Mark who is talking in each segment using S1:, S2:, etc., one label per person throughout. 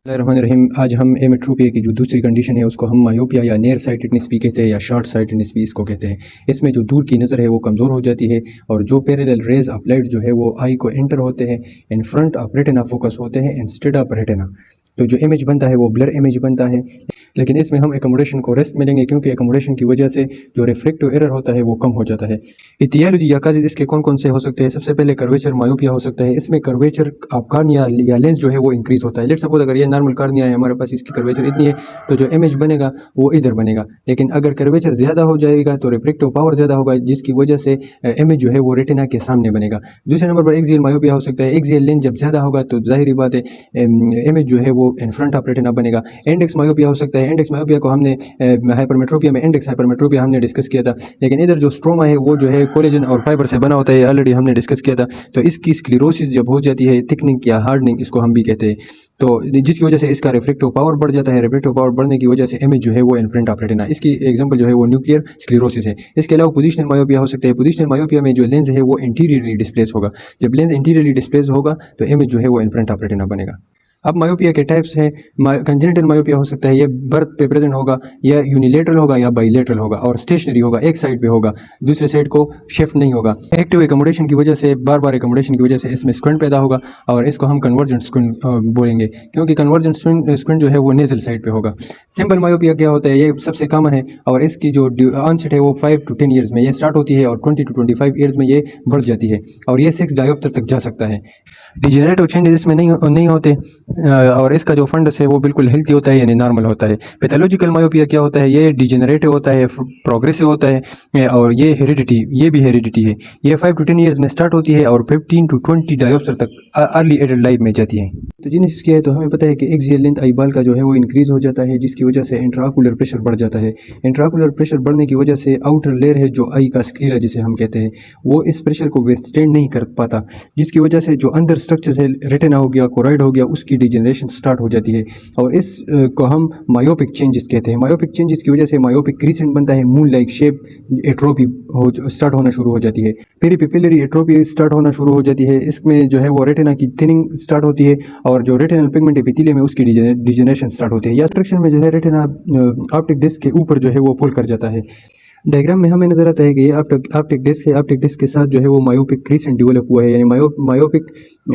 S1: रहीम। आज हम एमेट्रोपिया की जो दूसरी कंडीशन है उसको हम मायोपिया या नियर साइटेडनेस भी कहते हैं या शॉर्ट साइटेडनेस भी इसको कहते हैं। इसमें जो दूर की नज़र है वो कमज़ोर हो जाती है और जो पैरेलल रेज ऑफ लाइट जो है वो आई को एंटर होते हैं, in front of retina focus होते हैं इंस्टेड ऑफ रेटिना। तो जो इमेज बनता है वो ब्लर इमेज बनता है, लेकिन इसमें हम एकोमोडेशन को रेस्ट मिलेंगे क्योंकि एकोमोडेशन की वजह से जो रिफ्रैक्टिव एरर होता है वो कम हो जाता है। इतियालॉजी या काजिज इसके कौन कौन से हो सकते हैं? सबसे पहले कर्वेचर मायोपिया हो सकता है। इसमें कर्वेचर ऑफ कार्निया या लेंस जो है वो इंक्रीज होता है। लेट्स सपोज अगर ये नॉर्मल कार्निया है हमारे पास, इसकी कर्वेचर इतनी है तो जो इमेज बनेगा वो इधर बनेगा, लेकिन अगर कर्वेचर ज़्यादा हो जाएगा तो रिफ्रैक्टिव पावर ज़्यादा होगा जिसकी वजह से इमेज जो है वो रेटिना के सामने बनेगा। दूसरे नंबर पर एक्सियल मायोपिया हो सकता है। एक्सियल लेंस जब ज़्यादा होगा तो जाहिर बात है इमेज जो है वो इन फ्रंट ऑफ रेटिना बनेगा। इंडेक्स मायोपिया हो सकता है। इंडेक्स मायोपिया को हमने हाइपरमेट्रोपिया में इंडेक्स हाइपरमेट्रोपिया हमने डिस्कस किया था, लेकिन इधर जो स्ट्रोमा है वो जो है कोलेजन और फाइबर से बना होता है, ऑलरेडी हमने डिस्कस किया था। तो इसकी स्क्लेरोसिस जब हो जाती है, थिकनिंग या हार्डनिंग इसको हम भी कहते हैं, तो जिसकी वजह से इसका रिफ्रैक्टिव पावर बढ़ जाता है। रिफ्रैक्टिव पावर बढ़ने की वजह से इमेज जो है वो इन फ्रंट ऑफ रेटिना, इसकी एग्जांपल जो है वो न्यूक्लियर स्क्लेरोसिस है। इसके अलावा पोजिशनल मायोपिया हो सकता है। पोजिशनल मायोपिया में जो लेंस है वो इंटीरियरली डिस्प्लेस होगा। जब लेंस इंटीरियरली डिस्प्लेस होगा तो इमेज जो है वो इन फ्रंट ऑफ रेटिना बनेगा। अब मायोपिया के टाइप्स हैं। कंजेनिटल मायोपिया हो सकता है, ये बर्थ पे प्रेजेंट होगा, या यूनिलेटरल होगा या बाईलेटरल होगा, और स्टेशनरी होगा, एक साइड पे होगा, दूसरे साइड को शिफ्ट नहीं होगा। एक्टिव एकोमोडेशन की वजह से, बार बार एकोमोडेशन की वजह से इसमें स्क्विंट पैदा होगा और इसको हम कन्वर्जेंट स्क्विंट बोलेंगे क्योंकि कन्वर्जेंट स्क्विंट जो है वो नेजल साइड पे होगा। सिंपल मायोपिया क्या होता है? ये सबसे कॉमन है और इसकी जो ऑनसेट है वो 5 to 10 ईयर्स में ये स्टार्ट होती है और 20 to 25 ईयर्स में ये बढ़ जाती है और ये 6 डायोप्टर तक जा सकता है। डिजेनरेटिव चेंजेस इसमें नहीं होते और इसका जो फंडस है वो बिल्कुल हेल्थी होता है, यानी नॉर्मल होता है। पैथोलॉजिकल मायोपिया क्या होता है? ये डिजेनरेटिव होता है, प्रोग्रेसिव होता है और ये भी हेरिडिटी है। ये 5 to 10 ईयर्स में स्टार्ट होती है और 15 to 20 डायोप्टर तक अर्ली एडल्ट लाइफ में जाती है। तो जेनेसिस क्या है? तो हमें पता है कि एक्सियल लेंथ आई बाल का जो है वो इंक्रीज हो जाता है जिसकी वजह से इंट्राओकुलर प्रेशर बढ़ जाता है। इंट्राओकुलर प्रेशर बढ़ने की वजह से आउटर लेयर है जो आई का स्क्लीरा जिसे हम कहते हैं वो इस प्रेशर को विथस्टैंड नहीं कर पाता, जिसकी वजह से जो अंदर स्ट्रक्चर है, रेटिना हो गया, कोराइड हो गया, उसकी डिजेनरेशन स्टार्ट हो जाती है और इस को हम मायोपिक चेंजेस कहते हैं। मायोपिक चेंजेस की वजह से मायोपिक क्रीसेंट बनता है, moon like shape atrophy start होना शुरू हो जाती है, पेरिपिपिलरी एट्रोपी स्टार्ट होना शुरू हो जाती है। इसमें जो है वो रेटिना की थिनिंग स्टार्ट होती है और जो रेटिनल पिगमेंट एपिथेलियम में उसकी डिजेनरेशन स्टार्ट होती है। या स्ट्रक्चर में जो है रेटिना ऑप्टिक डिस्क के ऊपर जो है वो पुल कर जाता है। डायग्राम में हमें नजर आता है कि ये ऑप्टिक डिस्क है, ऑप्टिक डिस्क के साथ जो है वो मायोपिक क्रीसेंट डेवलप हुआ है, यानी मायोपिक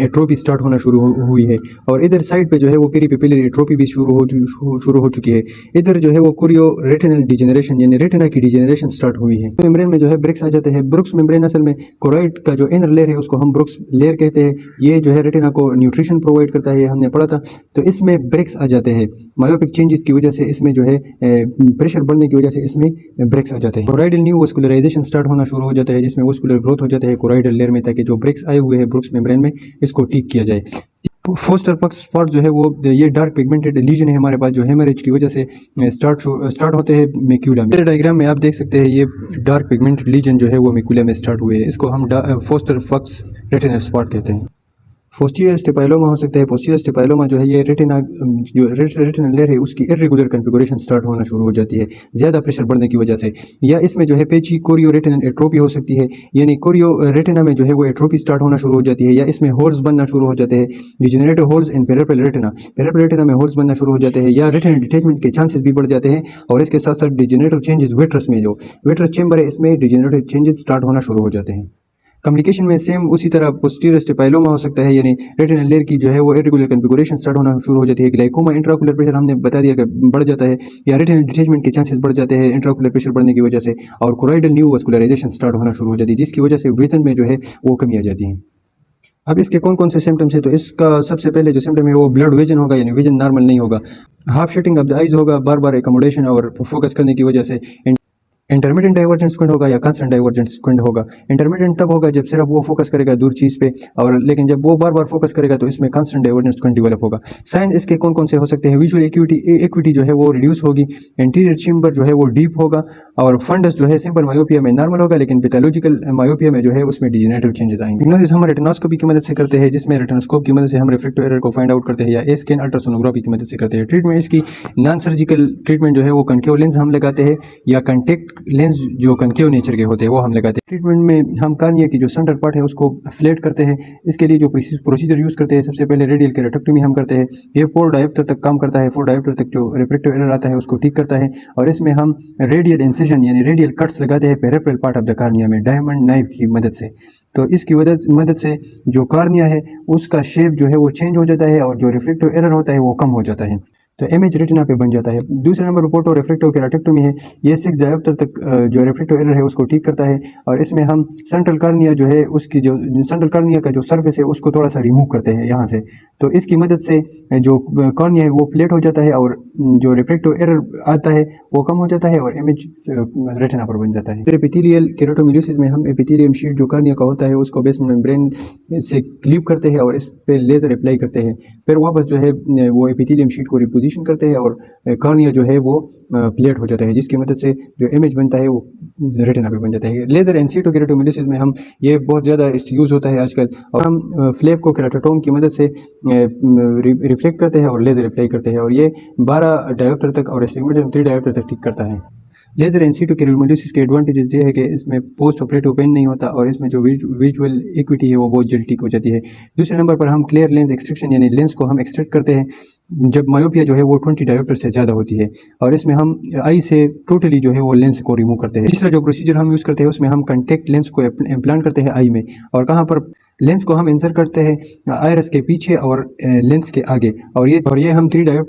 S1: एट्रोपी स्टार्ट होना शुरू हुई है और इधर साइड पे जो है वो पेरिपिपिलरी एट्रोपी भी शुरू हो चुकी है। इधर जो है वो कुरियो रेटिनल डिजेनरेशन यानी रेटिना की डिजेनरेशन स्टार्ट हुई है। मेम्ब्रेन में जो है ब्रिक्स आ जाते हैं। ब्रुक्स मेम्ब्रेन असल में कोराइड का जो इनर लेयर है उसको हम ब्रुक्स लेयर कहते हैं। ये जो है रेटिना को न्यूट्रिशन प्रोवाइड करता है, ये हमने पढ़ा था। तो इसमें ब्रिक्स आ जाते हैं मायोपिक चेंजेस की वजह से, इसमें जो है प्रेशर बढ़ने की वजह से इसमें ब्रिक्स आ जाते हैं। कोराइडल न्यू वस्कुलराइजेशन स्टार्ट होना शुरू हो जाता है जिसमें वस्कुलर ग्रोथ हो जाता है कोराइडल लेयर में, ताकि जो ब्रिक्स आए हुए हैं ब्रुक्स मेम्ब्रेन में इसको ठीक किया जाए। फोस्टर पक्स स्पॉट जो है वो ये डार्क पिगमेंटेड लीजन है हमारे पास जो हेमरेज की वजह से स्टार्ट होते हैं मैक्यूला में। मेरे डायग्राम में आप देख सकते हैं ये डार्क पिगमेंटेड लीजन जो है वो मैक्यूला में स्टार्ट हुए हैं, इसको हम फोस्टर पक्स रेटिनल स्पॉट कहते हैं। पोस्टीरियर स्टेपाइलोमा हो सकता है। पोस्टीरियर स्टेपाइलोमा जो है ये रेटिना जो रेटिनल लेयर है उसकी इरेगुलर कॉन्फ़िगरेशन स्टार्ट होना शुरू हो जाती है ज़्यादा प्रेशर बढ़ने की वजह से, या इसमें जो है पेची कोरियो रेटिनल एट्रोपी हो सकती है, यानी कोरियो रेटिना में जो है वो एट्रोपी स्टार्ट होना शुरू हो जाती है, या इसमें होल्स बनना शुरू हो जाते हैं, degenerative holes in peripheral retina में होल्स बनना शुरू हो जाते हैं, या रेटिनल डिटैचमेंट के चांसेस भी बढ़ जाते हैं। और इसके साथ साथ डिजेनरेटिव चेंजेस विट्रस में जो विट्रस चेंबर है इसमें डिजेनरेटिव चेंजेस स्टार्ट होना शुरू हो जाते हैं। कम्युनिकेशन में सेम उसी तरह पोस्टीरियर स्टेपाइलोमा हो सकता है, यानी रेटिनल लेयर की जो है वो इरेगुलर कॉन्फ़िगरेशन स्टार्ट होना शुरू हो जाती है। ग्लाइकोमा इंट्राओकुलर प्रेशर हमने बता दिया कि बढ़ जाता है, या रेटिनल डिटैचमेंट के चांसेस बढ़ जाते हैं इंट्राओकुलर प्रेशर बढ़ने की वजह से, और कोराइडल न्यू वस्कुलराइजेशन स्टार्ट होना शुरू हो जाती है जिसकी वजह से विजन में जो है वो कमी आ जाती है। अब इसके कौन कौन से सिम्टम्स है? तो इसका सबसे पहले जो सिम्टम है वो ब्लड विजन होगा, यानी विजन नॉर्मल नहीं होगा। Half shutting off the eyes होगा, बार बार एकोमोडेशन और फोकस करने की वजह से। इंटरमीडिएंट डाइवर्जेंट स्क्विंट होगा या कांस्टेंट डाइवर्जेंट स्क्विंट होगा। इंटरमीडिएंट तब होगा जब सिर्फ वो फोकस करेगा दूर चीज पे, और लेकिन जब वो बार बार फोकस करेगा तो इसमें कांस्टेंट डाइवर्जेंट स्क्विंट डेवलप होगा। साइन इसके कौन कौन से हो सकते हैं? विजुअल एक्यूटी जो है वो रिड्यूस होगी, इंटीरियर चेंबर जो है वो डीप होगा, और फंडस जो है सिंपल मायोपिया में नॉर्मल होगा, लेकिन पैथोलॉजिकल मायोपिया में जो है उसमें डिजेनरेटिव चेंजेस आएंगे। डिग्नोसिस हम रेटिनोस्कोपी की मदद से करते हैं, जिसमें रेटिनोस्कोप की मदद से हम रिफ्रैक्टिव एरर को फाइंड आउट करते हैं, या स्कैन अल्ट्रासोनोग्राफी की मदद से करते हैं। ट्रीटमेंट इसकी नॉन सर्जिकल ट्रीटमेंट जो है वो कनकेव लेंस हम लगाते हैं, या कंटेक्ट लेंस जो कनकेव नेचर के होते हैं वो हम लगाते हैं। ट्रीटमेंट में हम कार्निया की जो सेंटर पार्ट है उसको फ्लैट करते हैं। इसके लिए जो प्रोसीजर यूज़ करते हैं, सबसे पहले रेडियल केराटोटमी हम करते हैं। ये 4 डायोप्टर तक काम करता है। 4 डायोप्टर तक जो रिफ्रैक्टिव एरर आता है उसको ठीक करता है, और इसमें हम रेडियल इंसिजन यानी रेडियल कट्स लगाते हैं peripheral part of the cornea में डायमंड नाइफ की मदद से। तो इसकी मदद से जो कार्निया है उसका शेप जो है वो चेंज हो जाता है, और जो रिफ्रैक्टिव एरर होता है वो कम हो जाता है, तो इमेज रेटिना पे बन जाता है। दूसरे नंबर पर फोटो रिफ्रैक्टिव केराटेक्टोमी है। ये 6 डायोप्टर तक जो रिफ्रैक्टिव एरर है उसको ठीक करता है, और इसमें हम सेंट्रल कार्निया जो है उसकी जो सेंट्रल कार्निया का जो सरफेस है उसको थोड़ा सा रिमूव करते हैं यहाँ से। तो इसकी मदद से जो कार्निया है वो फ्लैट हो जाता है, और जो रिफ्रैक्टिव एरर आता है वो कम हो जाता है, और इमेज रेटिना पर बन जाता है। फिर एपिथेलियल केराटोमिलियोसिस में हम एपिथेलियम शीट जो कार्निया का होता है उसको बेसमेंट मेम्ब्रेन से क्लीव करते हैं और इस पे लेजर अप्लाई करते हैं। फिर वापस जो है वो एपिथेलियम शीट को रिपोजिशन करते हैं, और कार्निया जो है वो प्लेट हो जाता है, जिसकी मदद से जो इमेज बनता है वो रेटिना पे बन जाता है। लेजर इन सीटू केराटोमिलियोसिस में हम ये बहुत ज़्यादा यूज़ होता है आजकल, और हम फ्लैप को केराटोटोम की मदद से रिफ्लेक्ट करते हैं और लेजर अप्लाई करते हैं, और ये 12 डायोप्टर तक और एस्टिग्मेटिज्म 3 डायोप्टर तक ठीक करता है। लेजर इन सीटू केराटोमिलियोसिस के एडवांटेजेस ये है कि इसमें पोस्ट ऑपरेटिव पेन नहीं होता, और इसमें जो विजुअल एक्विटी है वो बहुत जल्दी ठीक हो जाती है। दूसरे नंबर पर हम क्लियर लेंस एक्सट्रैक्शन यानी लेंस को हम एक्सट्रैक्ट करते हैं जब मायोपिया जो है वो 20 डायोप्टर से ज़्यादा होती है, और इसमें हम आई से टोटली जो है वो लेंस को रिमूव करते हैं। तीसरा जो प्रोसीजर हम यूज़ करते हैं उसमें हम कॉन्टैक्ट लेंस को इम्प्लांट करते हैं आई में, और कहाँ पर लेंस को हम इंसर्ट करते हैं आयरस के पीछे और लेंस के आगे, और ये हम 3 डायोप्टर